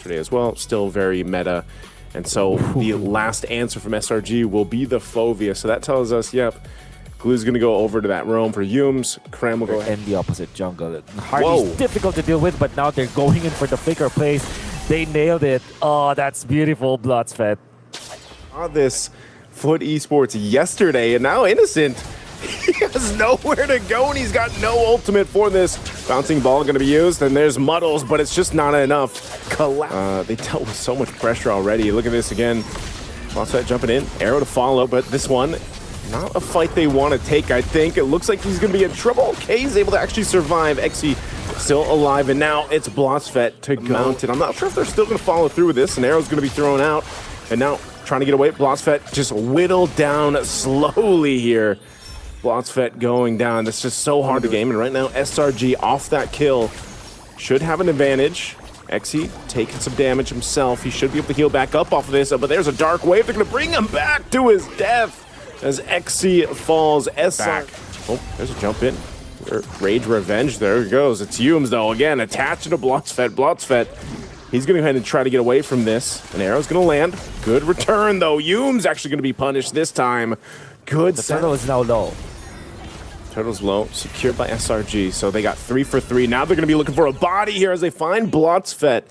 yesterday as well. Still very meta. And so the last answer from SRG will be the Fovea. So that tells us, yep, Glue's going to go over to that roam for Yumes. Kram will go ahead. And the opposite jungle. Hardy's difficult to deal with, but now they're going in for the flicker plays. They nailed it. Oh, that's beautiful, Bloodsfed. This FUT Esports yesterday, and now Innocent, he has nowhere to go, and he's got no ultimate for this. Bouncing ball going to be used, and there's Muddles, but it's just not enough. They dealt with so much pressure already. Look at this again. Bloodsfed jumping in, arrow to follow, but this one, not a fight they want to take, I think. It looks like he's going to be in trouble. K's able to actually survive. Xe still alive, and now it's Bloodsfed to mount it. I'm not sure if they're still going to follow through with this. An arrow's going to be thrown out, and now trying to get away. Bloodsfed just whittled down slowly here. Bloodsfed going down. That's just so hard to game, and right now SRG off that kill should have an advantage. Xe taking some damage himself. He should be able to heal back up off of this, but there's a dark wave. They're going to bring him back to his death as Xe falls. Back. Oh, there's a jump in. Rage Revenge. There it goes. It's Yumes, though, again, attaching to Bloodsfed. Bloodsfed, he's going to go ahead and try to get away from this. An arrow's going to land. Good return, though. Yumes actually going to be punished this time. Good. The turtle is now low. Turtle's low, secured by SRG, so they got 3 for 3. Now they're going to be looking for a body here as they find Bloodsfed.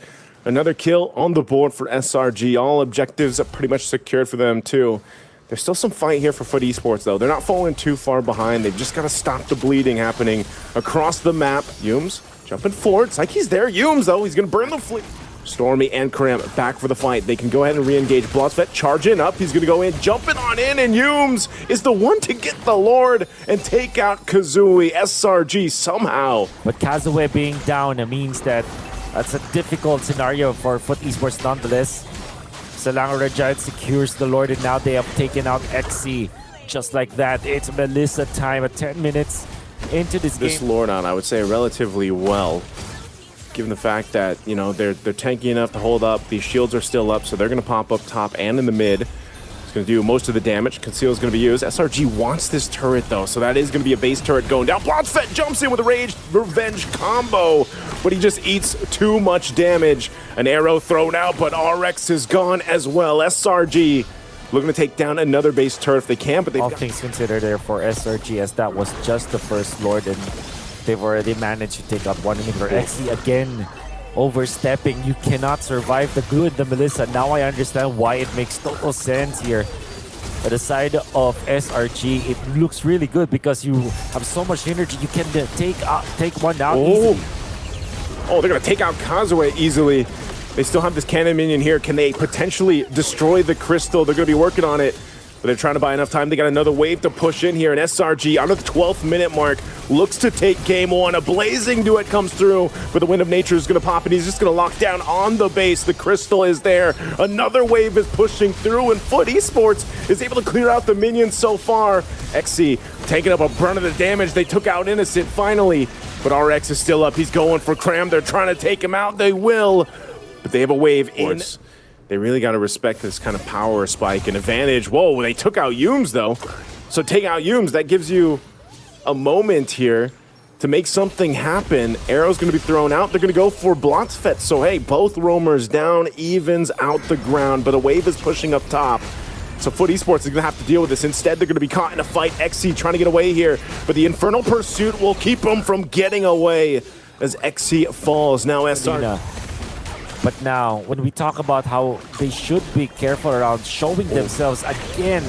Another kill on the board for SRG. All objectives are pretty much secured for them, too. There's still some fight here for FUT Esports, though. They're not falling too far behind. They've just got to stop the bleeding happening across the map. Yumes jumping forward. It's like he's there. Yumes, though, he's going to burn the fleet. Stormy and Kram back for the fight. They can go ahead and re-engage. Bloodsfed charging up. He's going to go in, jumping on in, and Yumes is the one to get the Lord and take out Kazooie. SRG somehow. But Kazooie being down means that that's a difficult scenario for FUT Esports nonetheless. Selangor Red Giants secures the Lord, and now they have taken out Xe. Just like that, it's Melissa time at 10 minutes into this game. This Lord on, I would say, relatively well, given the fact that, you know, they're tanky enough to hold up. These shields are still up, so they're going to pop up top and in the mid. It's going to do most of the damage. Conceal is going to be used. SRG wants this turret, though, so that is going to be a base turret going down. Bloodsfed jumps in with a Rage Revenge combo, but he just eats too much damage. An arrow thrown out, but RX is gone as well. SRG looking to take down another base turret if they can, but they've all things considered there for SRG, as that was just the first Lord, and they've already managed to take out one inhibitor. Xe again overstepping. You cannot survive the glue and the Melissa. Now I understand why it makes total sense here. At the side of SRG, it looks really good because you have so much energy. You can take one out easily. Oh, they're going to take out Kazooie easily. They still have this cannon minion here. Can they potentially destroy the crystal? They're going to be working on it. But they're trying to buy enough time. They got another wave to push in here. And SRG, under the 12th minute mark, looks to take game one. A blazing duet comes through, but the Wind of Nature is going to pop, and he's just going to lock down on the base. The crystal is there. Another wave is pushing through, and FUT Esports is able to clear out the minions so far. Xe taking up a brunt of the damage. They took out Innocent finally, but RX is still up. He's going for Kram. They're trying to take him out. They will, but they have a wave in. They really got to respect this kind of power spike and advantage. Whoa, they took out Yumes, though. So taking out Yumes, that gives you a moment here to make something happen. Arrow's going to be thrown out. They're going to go for Bloodsfed. So, hey, both roamers down, evens out the ground, but a wave is pushing up top. So FUT Esports is going to have to deal with this. Instead, they're going to be caught in a fight. Xe trying to get away here, but the Infernal Pursuit will keep them from getting away as Xe falls. Now SR. But now, when we talk about how they should be careful around showing themselves again,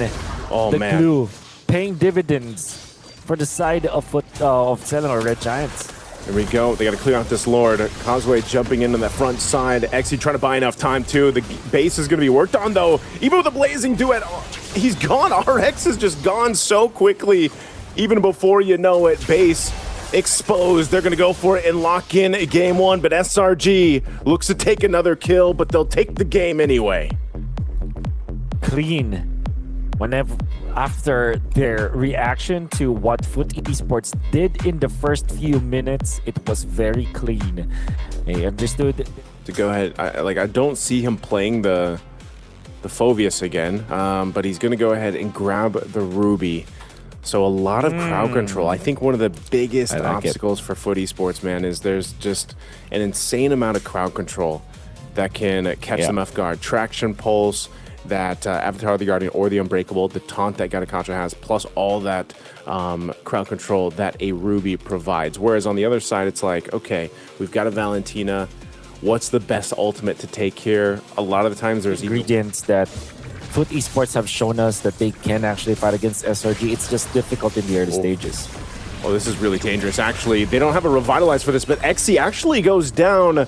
the glue paying dividends for the side of Selangor Red Giants. There we go. They got to clear out this Lord. Kazooie jumping in on that front side. Xe trying to buy enough time, too. The base is going to be worked on, though. Even with a blazing duet, he's gone. RX is just gone so quickly. Even before you know it, base exposed. They're going to go for it and lock in game one, but SRG looks to take another kill, but they'll take the game anyway. Clean. After their reaction to what FUT Esports did in the first few minutes, it was very clean. They understood to go ahead. I don't see him playing the Foveus again, but he's going to go ahead and grab the Ruby. So a lot of crowd control. I think one of the biggest obstacles for FUT Esports, man, is there's just an insane amount of crowd control that can catch them off guard. Traction Pulse, that Avatar of the Guardian or the Unbreakable, the taunt that Gatacontra has, plus all that crowd control that a Ruby provides. Whereas on the other side, it's like, okay, we've got a Valentina. What's the best ultimate to take here? A lot of the times there's ingredients that FUT Esports have shown us that they can actually fight against SRG. It's just difficult in the early stages. Oh, this is really dangerous, actually. They don't have a Revitalize for this, but XC actually goes down.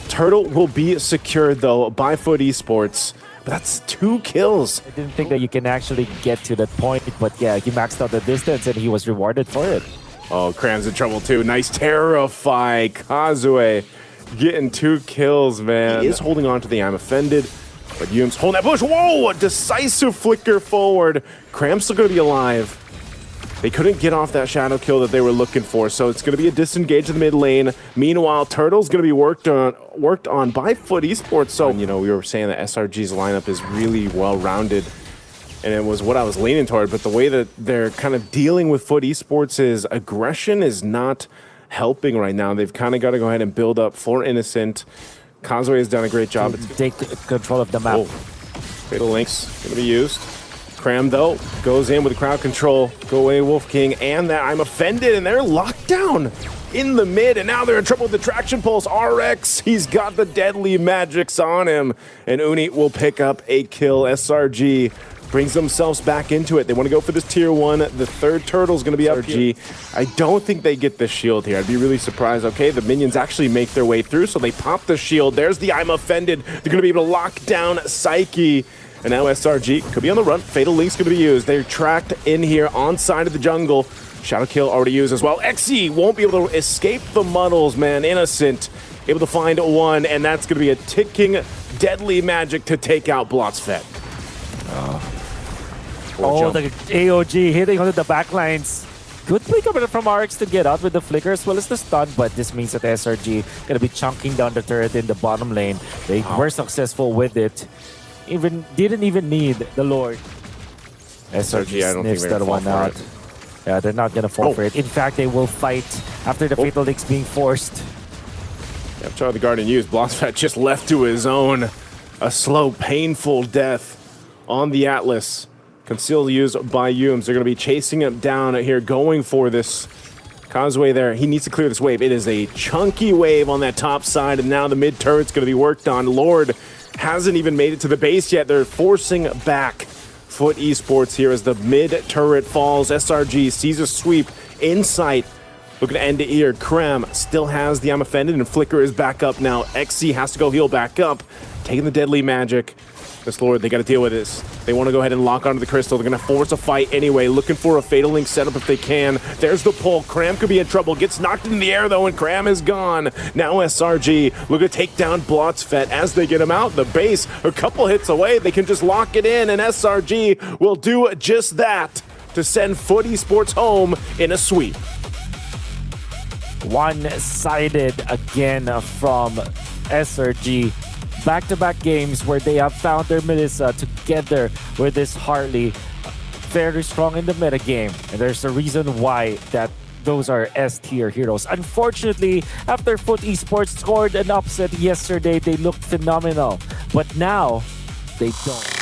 Turtle will be secured, though, by FUT Esports. But that's 2 kills. I didn't think that you can actually get to that point, but yeah, he maxed out the distance and he was rewarded for it. Oh, Cram's in trouble, too. Nice Terrify. Kazue getting 2 kills, man. He is holding on to the I'm Offended, but Yum's holding that bush. Whoa, a decisive flicker forward. Cram's still going to be alive. They couldn't get off that shadow kill that they were looking for, so it's going to be a disengage in the mid lane. Meanwhile, Turtle's going to be worked on by FUT Esports. So, you know, we were saying that SRG's lineup is really well-rounded, and it was what I was leaning toward, but the way that they're kind of dealing with FUT Esports' aggression is not helping right now. They've kind of got to go ahead and build up for Innocent. Kazue has done a great job. Take control of the map. Oh. Fatal Link's going to be used. Cram, though, goes in with crowd control. Go away, Wolf King, and that I'm Offended, and they're locked down in the mid, and now they're in trouble with the Traction Pulse. RX, he's got the deadly magics on him, and Uni will pick up a kill. SRG brings themselves back into it. They want to go for this tier 1. The third Turtle's going to be SRG. I don't think they get the shield here. I'd be really surprised. Okay, the minions actually make their way through, so they pop the shield. There's the I'm Offended. They're going to be able to lock down Psyche. And now SRG could be on the run. Fatal Link's going to be used. They're tracked in here on side of the jungle. Shadow Kill already used as well. XE won't be able to escape the muddles, man. Innocent able to find 1, and that's going to be a ticking deadly magic to take out Blotsfet. Oh, the AOG hitting onto the backlines. Good play coming from RX to get out with the flicker as well as the stun, but this means that SRG going to be chunking down the turret in the bottom lane. They were successful with it. Didn't even need the Lord. SRG I don't sniffs think they're that one out. Yeah, they're not gonna fall for it. In fact, they will fight after the Fatal Link's being forced. Avatar of the Guardian used. Blotsfet just left to his own. A slow, painful death on the Atlas. Concealed used by Yums. They're gonna be chasing him down here, going for this Kazue there. He needs to clear this wave. It is a chunky wave on that top side, and now the mid turret's gonna be worked on. Lord hasn't even made it to the base yet. They're forcing back FUT Esports here as the mid turret falls. SRG sees a sweep in sight. Looking to end it here. Krem still has the I'm Offended, and Flicker is back up now. XC has to go heal back up. Taking the deadly magic. This Lord, they got to deal with this. They want to go ahead and lock onto the crystal. They're going to force a fight anyway, looking for a Fatal Link setup if they can. There's the pull. Cram could be in trouble. Gets knocked in the air, though, and Cram is gone. Now SRG looking to take down Blotsfet as they get him out. The base, a couple hits away. They can just lock it in, and SRG will do just that to send FUT Esports home in a sweep. One-sided again from SRG. Back-to-back games where they have found their Melissa together with this Harley. Very strong in the meta game, and there's a reason why that those are S-tier heroes. Unfortunately, after FUT Esports scored an upset yesterday, they looked phenomenal, but now they don't.